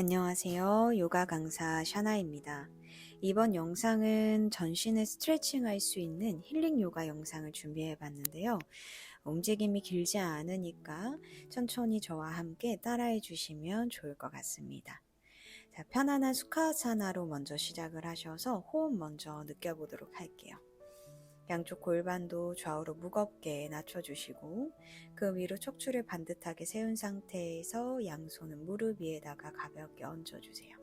안녕하세요. 요가 강사 샤나입니다. 이번 영상은 전신을 스트레칭할 수 있는 힐링 요가 영상을 준비해 봤는데요. 움직임이 길지 않으니까 천천히 저와 함께 따라해 주시면 좋을 것 같습니다. 자, 편안한 수카아사나로 먼저 시작을 하셔서 호흡 먼저 느껴보도록 할게요. 양쪽 골반도 좌우로 무겁게 낮춰주시고 그 위로 척추를 반듯하게 세운 상태에서 양손은 무릎 위에다가 가볍게 얹어주세요.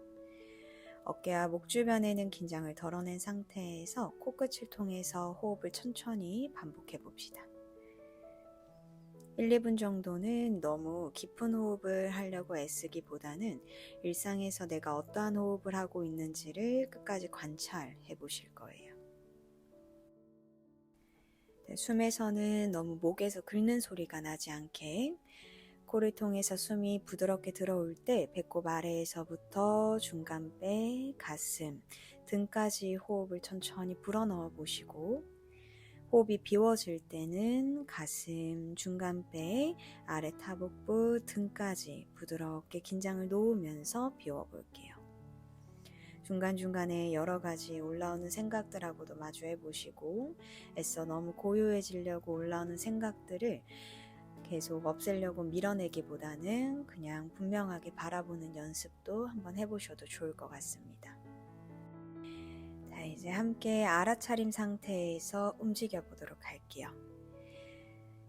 어깨와 목 주변에는 긴장을 덜어낸 상태에서 코끝을 통해서 호흡을 천천히 반복해 봅시다. 1, 2분 정도는 너무 깊은 호흡을 하려고 애쓰기보다는 일상에서 내가 어떠한 호흡을 하고 있는지를 끝까지 관찰해 보실 거예요. 숨에서는 너무 목에서 긁는 소리가 나지 않게 코를 통해서 숨이 부드럽게 들어올 때 배꼽 아래에서부터 중간배, 가슴, 등까지 호흡을 천천히 불어넣어 보시고 호흡이 비워질 때는 가슴, 중간배, 아래 타복부, 등까지 부드럽게 긴장을 놓으면서 비워볼게요. 중간중간에 여러 가지 올라오는 생각들하고도 마주해 보시고 애써 너무 고요해지려고 올라오는 생각들을 계속 없애려고 밀어내기보다는 그냥 분명하게 바라보는 연습도 한번 해보셔도 좋을 것 같습니다. 자, 이제 함께 알아차림 상태에서 움직여 보도록 할게요.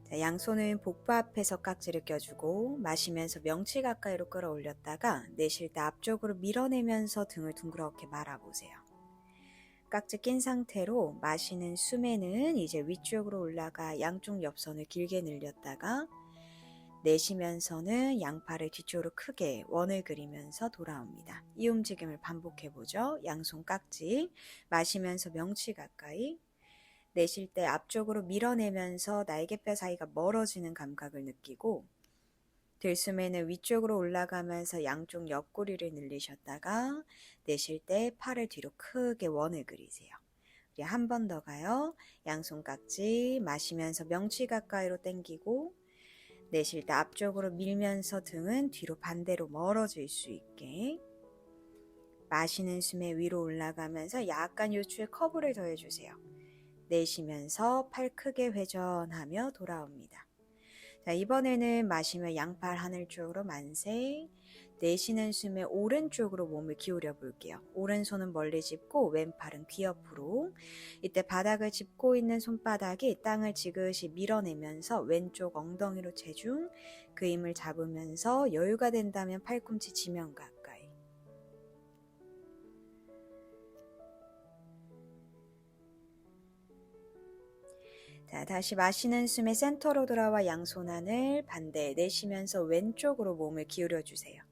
자, 양손은 복부 앞에서 깍지를 껴주고 마시면서 명치 가까이로 끌어올렸다가 내쉴 때 앞쪽으로 밀어내면서 등을 둥그렇게 말아보세요. 깍지 낀 상태로 마시는 숨에는 이제 위쪽으로 올라가 양쪽 옆선을 길게 늘렸다가 내쉬면서는 양팔을 뒤쪽으로 크게 원을 그리면서 돌아옵니다. 이 움직임을 반복해보죠. 양손 깍지, 마시면서 명치 가까이, 내쉴 때 앞쪽으로 밀어내면서 날개뼈 사이가 멀어지는 감각을 느끼고 들숨에는 위쪽으로 올라가면서 양쪽 옆구리를 늘리셨다가 내쉴 때 팔을 뒤로 크게 원을 그리세요. 우리 한 번 더 가요. 양손 깍지 마시면서 명치 가까이로 당기고 내쉴 때 앞쪽으로 밀면서 등은 뒤로 반대로 멀어질 수 있게 마시는 숨에 위로 올라가면서 약간 요추에 커브를 더해주세요. 내쉬면서 팔 크게 회전하며 돌아옵니다. 자, 이번에는 마시며 양팔 하늘 쪽으로 만세, 내쉬는 숨에 오른쪽으로 몸을 기울여 볼게요. 오른손은 멀리 짚고 왼팔은 귀 옆으로. 이때 바닥을 짚고 있는 손바닥이 땅을 지그시 밀어내면서 왼쪽 엉덩이로 체중, 그 힘을 잡으면서 여유가 된다면 팔꿈치 지면 가까이. 자, 다시 마시는 숨에 센터로 돌아와 양손 안을 반대 내쉬면서 왼쪽으로 몸을 기울여 주세요.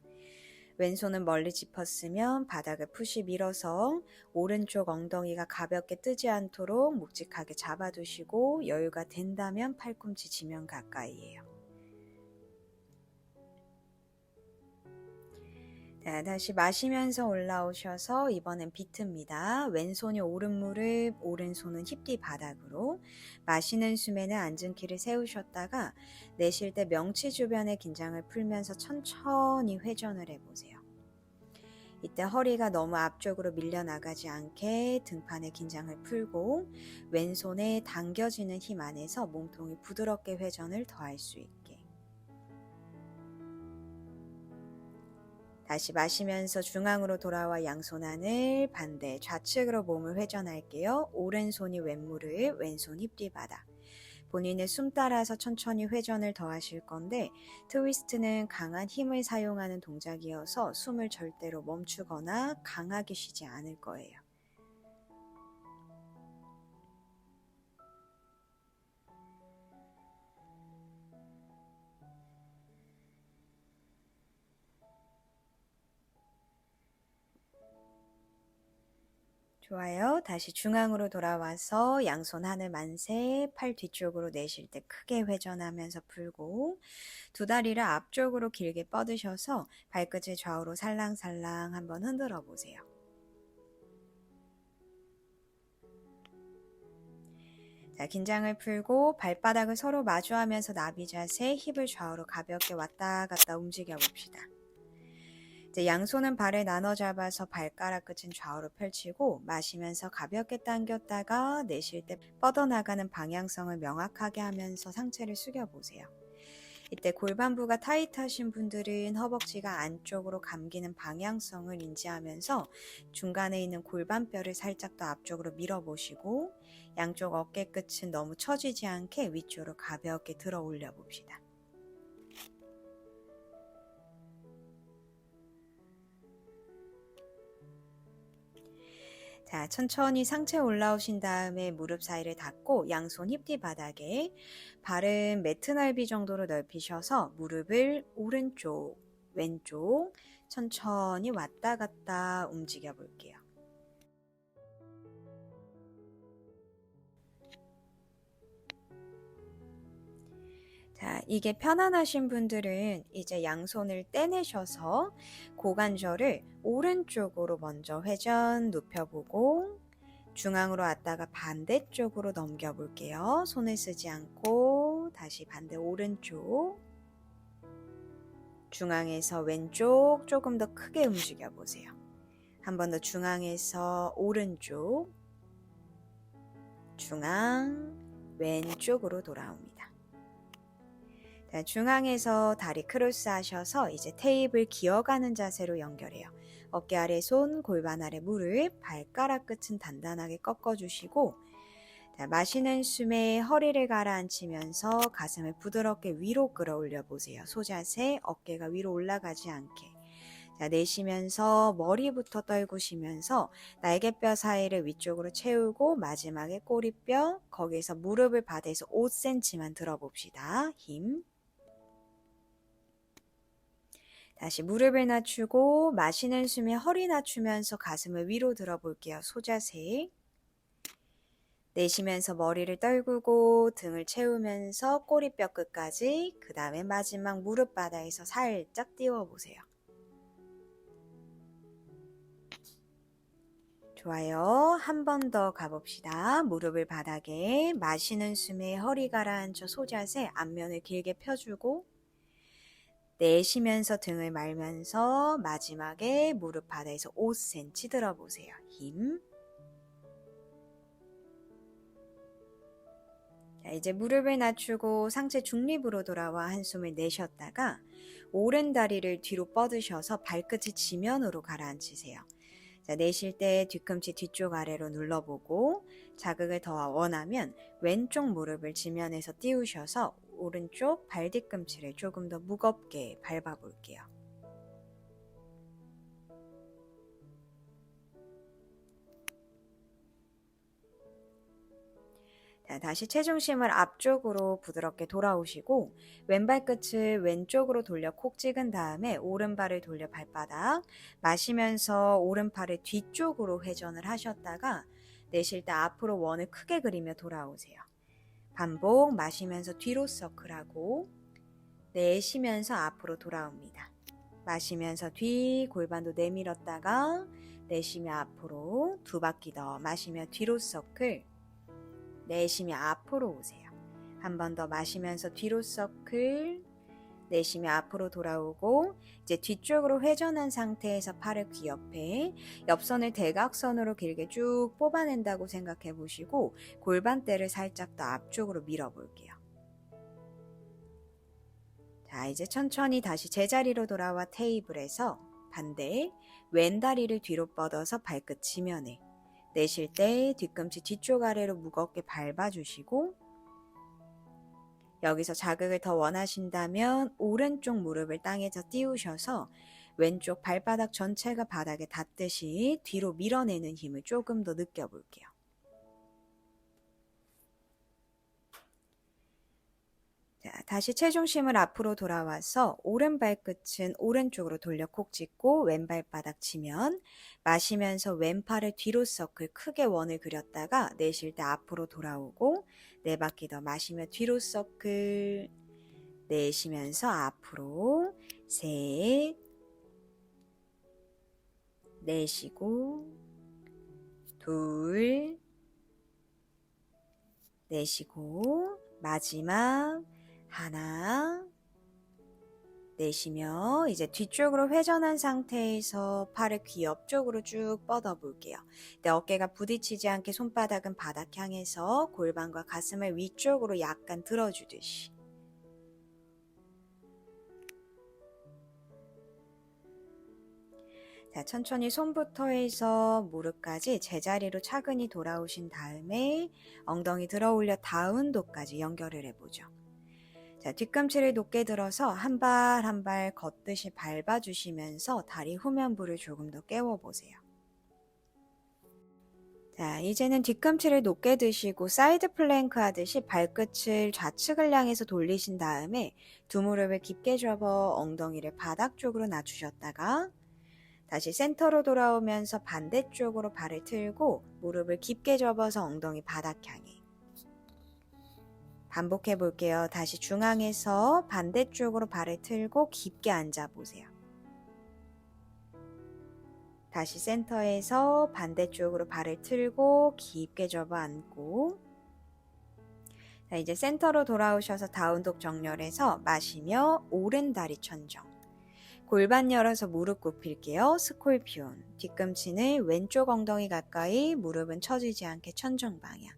왼손은 멀리 짚었으면 바닥을 푸시 밀어서 오른쪽 엉덩이가 가볍게 뜨지 않도록 묵직하게 잡아두시고 여유가 된다면 팔꿈치 지면 가까이에요. 자, 다시 마시면서 올라오셔서 이번엔 비트입니다. 왼손이 오른 무릎, 오른손은 힙 뒤 바닥으로 마시는 숨에는 앉은 키를 세우셨다가 내쉴 때 명치 주변의 긴장을 풀면서 천천히 회전을 해보세요. 이때 허리가 너무 앞쪽으로 밀려나가지 않게 등판의 긴장을 풀고 왼손에 당겨지는 힘 안에서 몸통이 부드럽게 회전을 더할 수 있게 다시 마시면서 중앙으로 돌아와 양손 안을 반대 좌측으로 몸을 회전할게요. 오른손이 왼무릎, 왼손 힙 뒤바닥. 본인의 숨 따라서 천천히 회전을 더하실 건데 트위스트는 강한 힘을 사용하는 동작이어서 숨을 절대로 멈추거나 강하게 쉬지 않을 거예요. 좋아요. 다시 중앙으로 돌아와서 양손 하늘 만세, 팔 뒤쪽으로 내쉴 때 크게 회전하면서 풀고 두 다리를 앞쪽으로 길게 뻗으셔서 발끝을 좌우로 살랑살랑 한번 흔들어 보세요. 자, 긴장을 풀고 발바닥을 서로 마주하면서 나비 자세, 힙을 좌우로 가볍게 왔다 갔다 움직여 봅시다. 이제 양손은 발을 나눠 잡아서 발가락 끝은 좌우로 펼치고 마시면서 가볍게 당겼다가 내쉴 때 뻗어나가는 방향성을 명확하게 하면서 상체를 숙여보세요. 이때 골반부가 타이트하신 분들은 허벅지가 안쪽으로 감기는 방향성을 인지하면서 중간에 있는 골반뼈를 살짝 더 앞쪽으로 밀어보시고 양쪽 어깨 끝은 너무 처지지 않게 위쪽으로 가볍게 들어 올려 봅시다. 자, 천천히 상체 올라오신 다음에 무릎 사이를 닫고 양손 힙뒤 바닥에 발은 매트 넓이 정도로 넓히셔서 무릎을 오른쪽, 왼쪽 천천히 왔다 갔다 움직여 볼게요. 자, 이게 편안하신 분들은 이제 양손을 떼내셔서 고관절을 오른쪽으로 먼저 회전 눕혀보고 중앙으로 왔다가 반대쪽으로 넘겨볼게요. 손을 쓰지 않고 다시 반대 오른쪽, 중앙에서 왼쪽 조금 더 크게 움직여 보세요. 한 번 더 중앙에서 오른쪽, 중앙, 왼쪽으로 돌아옵니다. 자, 중앙에서 다리 크로스 하셔서 이제 테이블 기어가는 자세로 연결해요. 어깨 아래 손, 골반 아래 무릎, 발가락 끝은 단단하게 꺾어주시고 자, 마시는 숨에 허리를 가라앉히면서 가슴을 부드럽게 위로 끌어올려 보세요. 소자세, 어깨가 위로 올라가지 않게. 자, 내쉬면서 머리부터 떨구시면서 날개뼈 사이를 위쪽으로 채우고 마지막에 꼬리뼈, 거기에서 무릎을 바닥에서 5cm만 들어봅시다. 힘. 다시 무릎을 낮추고 마시는 숨에 허리 낮추면서 가슴을 위로 들어볼게요. 소자세. 내쉬면서 머리를 떨구고 등을 채우면서 꼬리뼈 끝까지, 그 다음에 마지막 무릎 바닥에서 살짝 띄워보세요. 좋아요. 한 번 더 가봅시다. 무릎을 바닥에, 마시는 숨에 허리 가라앉혀 소자세, 앞면을 길게 펴주고 내쉬면서 등을 말면서 마지막에 무릎 바닥에서 5cm 들어보세요. 힘. 자, 이제 무릎을 낮추고 상체 중립으로 돌아와 한숨을 내쉬었다가 오른 다리를 뒤로 뻗으셔서 발끝을 지면으로 가라앉히세요. 자, 내쉴 때 뒤꿈치 뒤쪽 아래로 눌러보고 자극을 더 원하면 왼쪽 무릎을 지면에서 띄우셔서 오른쪽 발 뒤꿈치를 조금 더 무겁게 밟아볼게요. 자, 다시 체중심을 앞쪽으로 부드럽게 돌아오시고 왼발 끝을 왼쪽으로 돌려 콕 찍은 다음에 오른발을 돌려 발바닥, 마시면서 오른팔을 뒤쪽으로 회전을 하셨다가 내쉴 때 앞으로 원을 크게 그리며 돌아오세요. 반복. 마시면서 뒤로 서클하고 내쉬면서 앞으로 돌아옵니다. 마시면서 뒤 골반도 내밀었다가 내쉬며 앞으로 두 바퀴 더 마시며 뒤로 서클, 내쉬며 앞으로 오세요. 한 번 더 마시면서 뒤로 서클, 내쉬며 앞으로 돌아오고 이제 뒤쪽으로 회전한 상태에서 팔을 귀 옆에, 옆선을 대각선으로 길게 쭉 뽑아낸다고 생각해 보시고 골반대를 살짝 더 앞쪽으로 밀어 볼게요. 자, 이제 천천히 다시 제자리로 돌아와 테이블에서 반대 왼 다리를 뒤로 뻗어서 발끝 지면에, 내쉴 때 뒤꿈치 뒤쪽 아래로 무겁게 밟아주시고 여기서 자극을 더 원하신다면 오른쪽 무릎을 땅에서 띄우셔서 왼쪽 발바닥 전체가 바닥에 닿듯이 뒤로 밀어내는 힘을 조금 더 느껴볼게요. 자, 다시 체중심을 앞으로 돌아와서 오른 발끝은 오른쪽으로 돌려 콕 찍고 왼 발바닥 치면, 마시면서 왼팔을 뒤로 서클 크게 원을 그렸다가 내쉴 때 앞으로 돌아오고 네 바퀴 더 마시며 뒤로 서클, 내쉬면서 앞으로 셋, 내쉬고 둘, 내쉬고 마지막 하나, 내쉬며 이제 뒤쪽으로 회전한 상태에서 팔을 귀 옆쪽으로 쭉 뻗어 볼게요. 내 어깨가 부딪히지 않게 손바닥은 바닥 향해서 골반과 가슴을 위쪽으로 약간 들어주듯이. 자, 천천히 손부터 해서 무릎까지 제자리로 차근히 돌아오신 다음에 엉덩이 들어 올려 다운도까지 연결을 해보죠. 자, 뒤꿈치를 높게 들어서 한 발 한 발 걷듯이 밟아주시면서 다리 후면부를 조금 더 깨워보세요. 자, 이제는 뒤꿈치를 높게 드시고 사이드 플랭크 하듯이 발끝을 좌측을 향해서 돌리신 다음에 두 무릎을 깊게 접어 엉덩이를 바닥 쪽으로 낮추셨다가 다시 센터로 돌아오면서 반대쪽으로 발을 틀고 무릎을 깊게 접어서 엉덩이 바닥 향해. 반복해 볼게요. 다시 중앙에서 반대쪽으로 발을 틀고 깊게 앉아 보세요. 다시 센터에서 반대쪽으로 발을 틀고 깊게 접어 앉고. 자, 이제 센터로 돌아오셔서 다운독 정렬해서 마시며 오른 다리 천정. 골반 열어서 무릎 굽힐게요. 스콜피온. 뒤꿈치는 왼쪽 엉덩이 가까이, 무릎은 처지지 않게 천정 방향.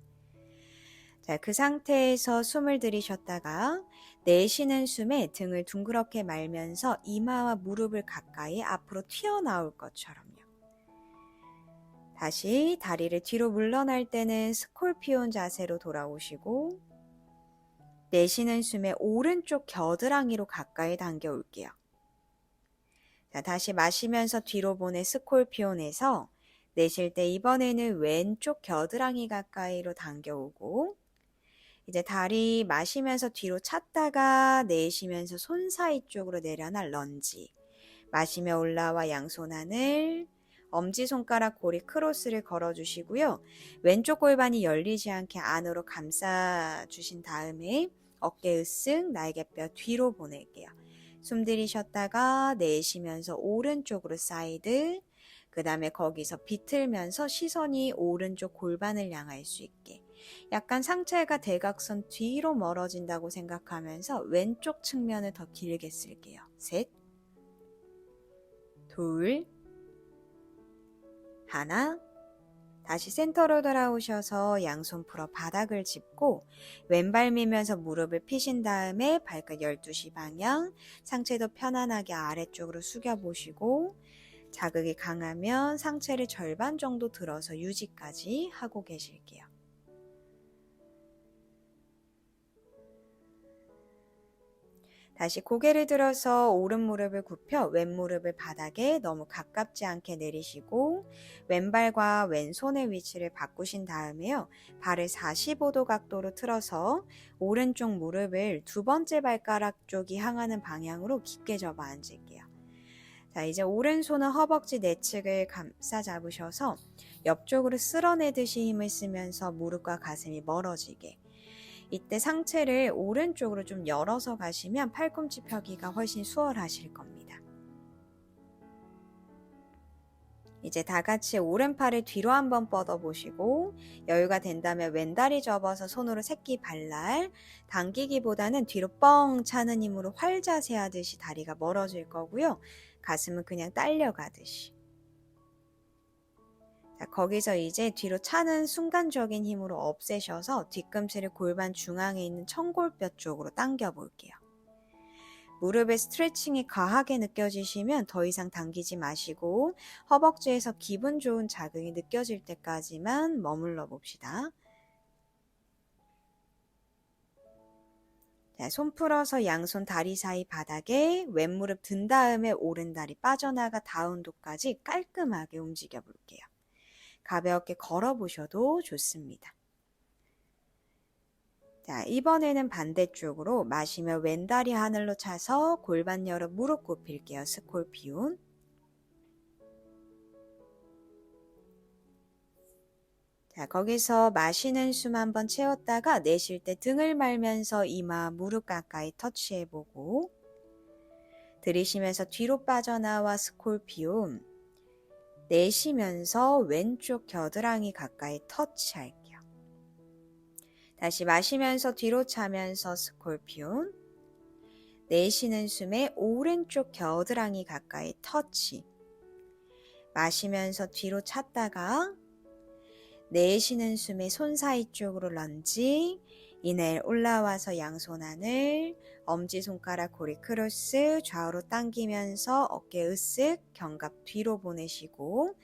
자, 그 상태에서 숨을 들이셨다가 내쉬는 숨에 등을 둥그렇게 말면서 이마와 무릎을 가까이 앞으로 튀어나올 것처럼요. 다시 다리를 뒤로 물러날 때는 스콜피온 자세로 돌아오시고 내쉬는 숨에 오른쪽 겨드랑이로 가까이 당겨 올게요. 자, 다시 마시면서 뒤로 보내 스콜피온에서 내쉴 때 이번에는 왼쪽 겨드랑이 가까이로 당겨오고 이제 다리 마시면서 뒤로 찼다가 내쉬면서 손 사이 쪽으로 내려놔 런지. 마시며 올라와 양손 하늘. 엄지손가락 고리 크로스를 걸어주시고요. 왼쪽 골반이 열리지 않게 안으로 감싸주신 다음에 어깨 으쓱 날개뼈 뒤로 보낼게요. 숨 들이셨다가 내쉬면서 오른쪽으로 사이드. 그 다음에 거기서 비틀면서 시선이 오른쪽 골반을 향할 수 있게. 약간 상체가 대각선 뒤로 멀어진다고 생각하면서 왼쪽 측면을 더 길게 쓸게요. 셋, 둘, 하나. 다시 센터로 돌아오셔서 양손 풀어 바닥을 짚고 왼발 밀면서 무릎을 피신 다음에 발끝 12시 방향, 상체도 편안하게 아래쪽으로 숙여보시고 자극이 강하면 상체를 절반 정도 들어서 유지까지 하고 계실게요. 다시 고개를 들어서 오른 무릎을 굽혀 왼 무릎을 바닥에 너무 가깝지 않게 내리시고 왼발과 왼손의 위치를 바꾸신 다음에요. 발을 45도 각도로 틀어서 오른쪽 무릎을 두 번째 발가락 쪽이 향하는 방향으로 깊게 접어 앉을게요. 자, 이제 오른손은 허벅지 내측을 감싸 잡으셔서 옆쪽으로 쓸어내듯이 힘을 쓰면서 무릎과 가슴이 멀어지게. 이때 상체를 오른쪽으로 좀 열어서 가시면 팔꿈치 펴기가 훨씬 수월하실 겁니다. 이제 다 같이 오른팔을 뒤로 한번 뻗어보시고 여유가 된다면 왼다리 접어서 손으로 새끼 발날 당기기보다는 뒤로 뻥 차는 힘으로 활자세 하듯이 다리가 멀어질 거고요. 가슴은 그냥 딸려가듯이. 자, 거기서 이제 뒤로 차는 순간적인 힘으로 없애셔서 뒤꿈치를 골반 중앙에 있는 청골뼈 쪽으로 당겨 볼게요. 무릎의 스트레칭이 과하게 느껴지시면 더 이상 당기지 마시고 허벅지에서 기분 좋은 자극이 느껴질 때까지만 머물러 봅시다. 자, 손 풀어서 양손 다리 사이 바닥에 왼무릎 든 다음에 오른다리 빠져나가 다운도까지 깔끔하게 움직여 볼게요. 가볍게 걸어보셔도 좋습니다. 자, 이번에는 반대쪽으로 마시며 왼다리 하늘로 차서 골반 열어 무릎 굽힐게요. 스콜피온. 자, 거기서 마시는 숨 한번 채웠다가 내쉴 때 등을 말면서 이마 무릎 가까이 터치해보고 들이쉬면서 뒤로 빠져나와 스콜피온. 내쉬면서 왼쪽 겨드랑이 가까이 터치할게요. 다시 마시면서 뒤로 차면서 스콜피온. 내쉬는 숨에 오른쪽 겨드랑이 가까이 터치. 마시면서 뒤로 찼다가 내쉬는 숨에 손 사이 쪽으로 런지. 이내 올라와서 양손 안을 엄지손가락 고리 크로스 좌우로 당기면서 어깨 으쓱 견갑 뒤로 보내시고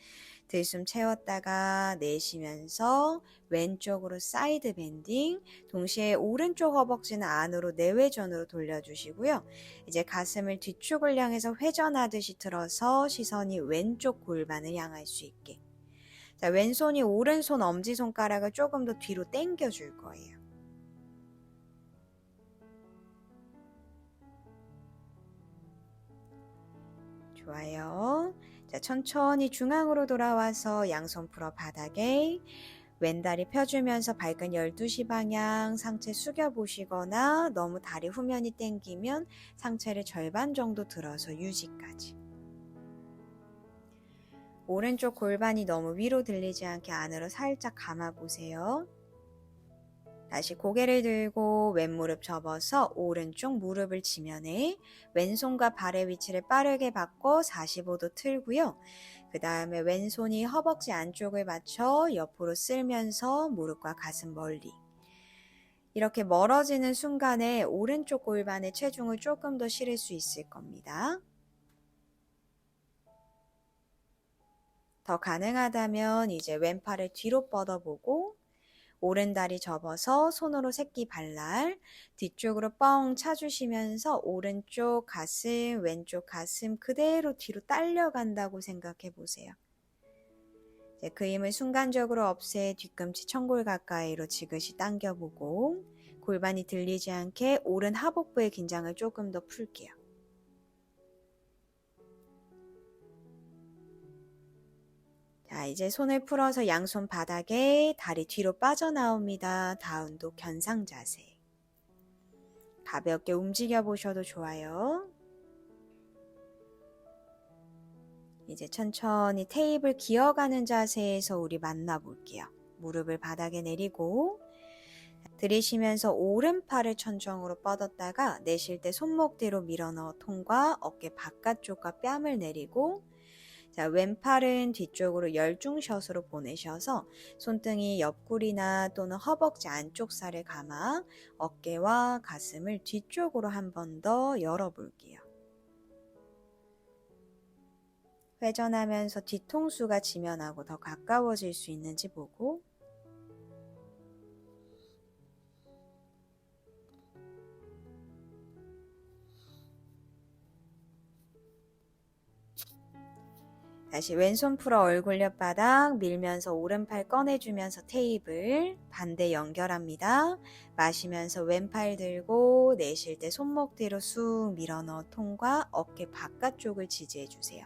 들숨 채웠다가 내쉬면서 왼쪽으로 사이드 밴딩, 동시에 오른쪽 허벅지는 안으로 내외전으로 돌려주시고요. 이제 가슴을 뒤쪽을 향해서 회전하듯이 들어서 시선이 왼쪽 골반을 향할 수 있게. 자, 왼손이 오른손 엄지손가락을 조금 더 뒤로 당겨줄 거예요. 좋아요. 자, 천천히 중앙으로 돌아와서 양손 풀어 바닥에 왼다리 펴주면서 발근 12시 방향 상체 숙여보시거나 너무 다리 후면이 당기면 상체를 절반 정도 들어서 유지까지. 오른쪽 골반이 너무 위로 들리지 않게 안으로 살짝 감아보세요. 다시 고개를 들고 왼무릎 접어서 오른쪽 무릎을 지면에 왼손과 발의 위치를 빠르게 바꿔 45도 틀고요. 그 다음에 왼손이 허벅지 안쪽을 맞춰 옆으로 쓸면서 무릎과 가슴 멀리. 이렇게 멀어지는 순간에 오른쪽 골반에 체중을 조금 더 실을 수 있을 겁니다. 더 가능하다면 이제 왼팔을 뒤로 뻗어보고 오른다리 접어서 손으로 새끼 발날 뒤쪽으로 뻥 차주시면서 오른쪽 가슴, 왼쪽 가슴 그대로 뒤로 딸려간다고 생각해 보세요. 이제 그 힘을 순간적으로 없애 뒤꿈치 천골 가까이로 지그시 당겨보고 골반이 들리지 않게 오른 하복부의 긴장을 조금 더 풀게요. 자, 이제 손을 풀어서 양손 바닥에 다리 뒤로 빠져나옵니다. 다운도 견상 자세. 가볍게 움직여 보셔도 좋아요. 이제 천천히 테이블 기어가는 자세에서 우리 만나볼게요. 무릎을 바닥에 내리고 들이쉬면서 오른팔을 천정으로 뻗었다가 내쉴 때 손목 뒤로 밀어넣어 통과 어깨 바깥쪽과 뺨을 내리고 자, 왼팔은 뒤쪽으로 열중샷으로 보내셔서 손등이 옆구리나 또는 허벅지 안쪽 살을 감아 어깨와 가슴을 뒤쪽으로 한 번 더 열어볼게요. 회전하면서 뒤통수가 지면하고 더 가까워질 수 있는지 보고 다시 왼손 풀어 얼굴 옆바닥 밀면서 오른팔 꺼내주면서 테이블 반대 연결합니다. 마시면서 왼팔 들고 내쉴 때 손목 뒤로 쑥 밀어넣어 통과 어깨 바깥쪽을 지지해주세요.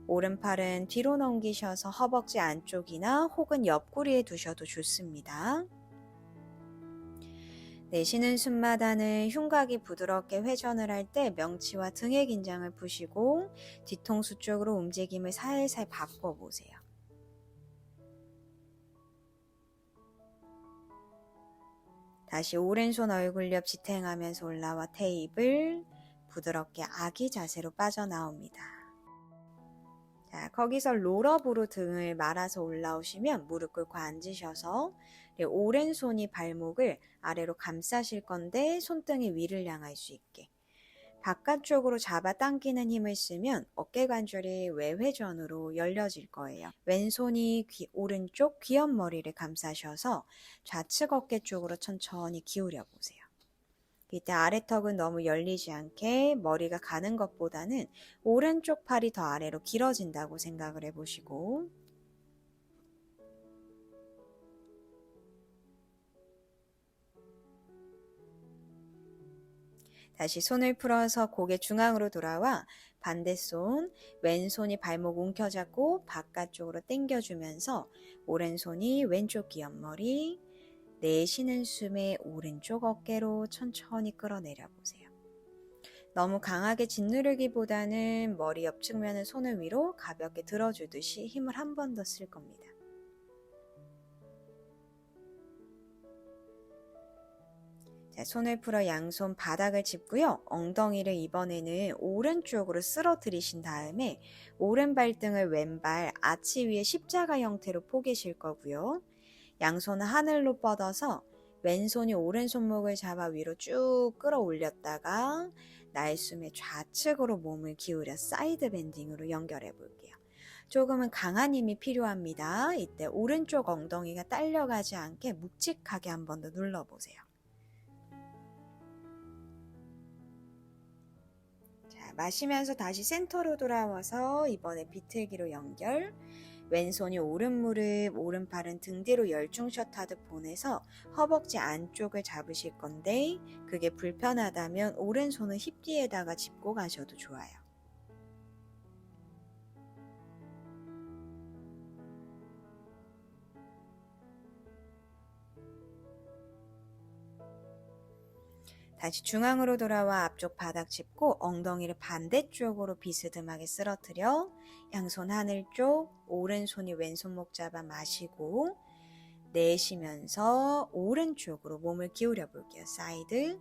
오른팔은 뒤로 넘기셔서 허벅지 안쪽이나 혹은 옆구리에 두셔도 좋습니다. 내쉬는 숨마다는 흉곽이 부드럽게 회전을 할 때 명치와 등의 긴장을 푸시고 뒤통수 쪽으로 움직임을 살살 바꿔보세요. 다시 오른손 얼굴 옆 지탱하면서 올라와 테이블 부드럽게 아기 자세로 빠져나옵니다. 자, 거기서 롤업으로 등을 말아서 올라오시면 무릎 꿇고 앉으셔서 오른손이 발목을 아래로 감싸실 건데 손등이 위를 향할 수 있게 바깥쪽으로 잡아당기는 힘을 쓰면 어깨 관절이 외회전으로 열려질 거예요. 왼손이 오른쪽 귀염머리를 감싸셔서 좌측 어깨 쪽으로 천천히 기울여 보세요. 이때 아래턱은 너무 열리지 않게 머리가 가는 것보다는 오른쪽 팔이 더 아래로 길어진다고 생각을 해보시고 다시 손을 풀어서 고개 중앙으로 돌아와 반대손 왼손이 발목 움켜잡고 바깥쪽으로 당겨주면서 오른손이 왼쪽 귀염머리 내쉬는 숨에 오른쪽 어깨로 천천히 끌어내려 보세요. 너무 강하게 짓누르기보다는 머리 옆 측면을 손을 위로 가볍게 들어주듯이 힘을 한 번 더 쓸 겁니다. 자, 손을 풀어 양손 바닥을 짚고요. 엉덩이를 이번에는 오른쪽으로 쓰러뜨리신 다음에 오른 발등을 왼발 아치 위에 십자가 형태로 포개실 거고요. 양손은 하늘로 뻗어서 왼손이 오른 손목을 잡아 위로 쭉 끌어올렸다가 날숨에 좌측으로 몸을 기울여 사이드 밴딩으로 연결해 볼게요. 조금은 강한 힘이 필요합니다. 이때 오른쪽 엉덩이가 딸려가지 않게 묵직하게 한 번 더 눌러보세요. 자, 마시면서 다시 센터로 돌아와서 이번에 비틀기로 연결. 왼손이 오른 무릎, 오른팔은 등 뒤로 열중샷 하듯 보내서 허벅지 안쪽을 잡으실 건데 그게 불편하다면 오른손은 힙 뒤에다가 짚고 가셔도 좋아요. 다시 중앙으로 돌아와 앞쪽 바닥 짚고 엉덩이를 반대쪽으로 비스듬하게 쓰러뜨려 양손 하늘 쪽, 오른손이 왼손목 잡아 마시고 내쉬면서 오른쪽으로 몸을 기울여 볼게요. 사이드.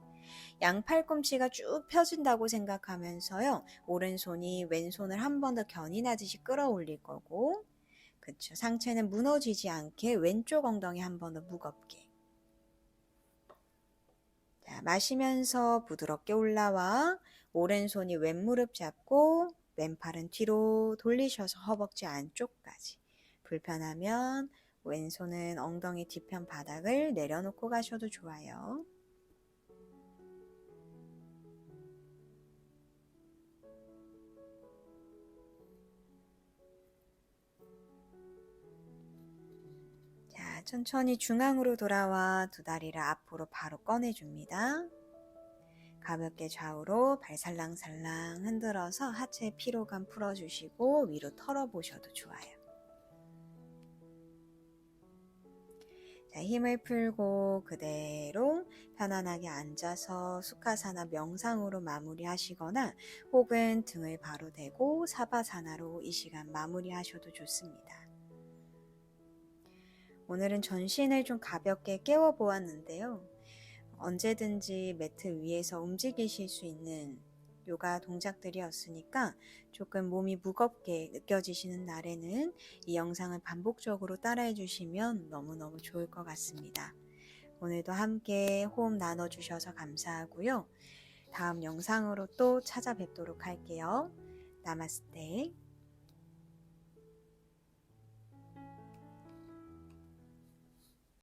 양 팔꿈치가 쭉 펴진다고 생각하면서요. 오른손이 왼손을 한 번 더 견인하듯이 끌어올릴 거고 그쵸. 상체는 무너지지 않게 왼쪽 엉덩이 한 번 더 무겁게. 자, 마시면서 부드럽게 올라와 오른손이 왼무릎 잡고 왼팔은 뒤로 돌리셔서 허벅지 안쪽까지. 불편하면 왼손은 엉덩이 뒤편 바닥을 내려놓고 가셔도 좋아요. 자, 천천히 중앙으로 돌아와 두 다리를 앞으로 바로 꺼내줍니다. 가볍게 좌우로 발 살랑살랑 흔들어서 하체 피로감 풀어주시고 위로 털어보셔도 좋아요. 자, 힘을 풀고 그대로 편안하게 앉아서 수카사나 명상으로 마무리하시거나 혹은 등을 바로 대고 사바사나로 이 시간 마무리하셔도 좋습니다. 오늘은 전신을 좀 가볍게 깨워보았는데요. 언제든지 매트 위에서 움직이실 수 있는 요가 동작들이었으니까 조금 몸이 무겁게 느껴지시는 날에는 이 영상을 반복적으로 따라해 주시면 너무너무 좋을 것 같습니다. 오늘도 함께 호흡 나눠주셔서 감사하고요. 다음 영상으로 또 찾아뵙도록 할게요. 나마스테.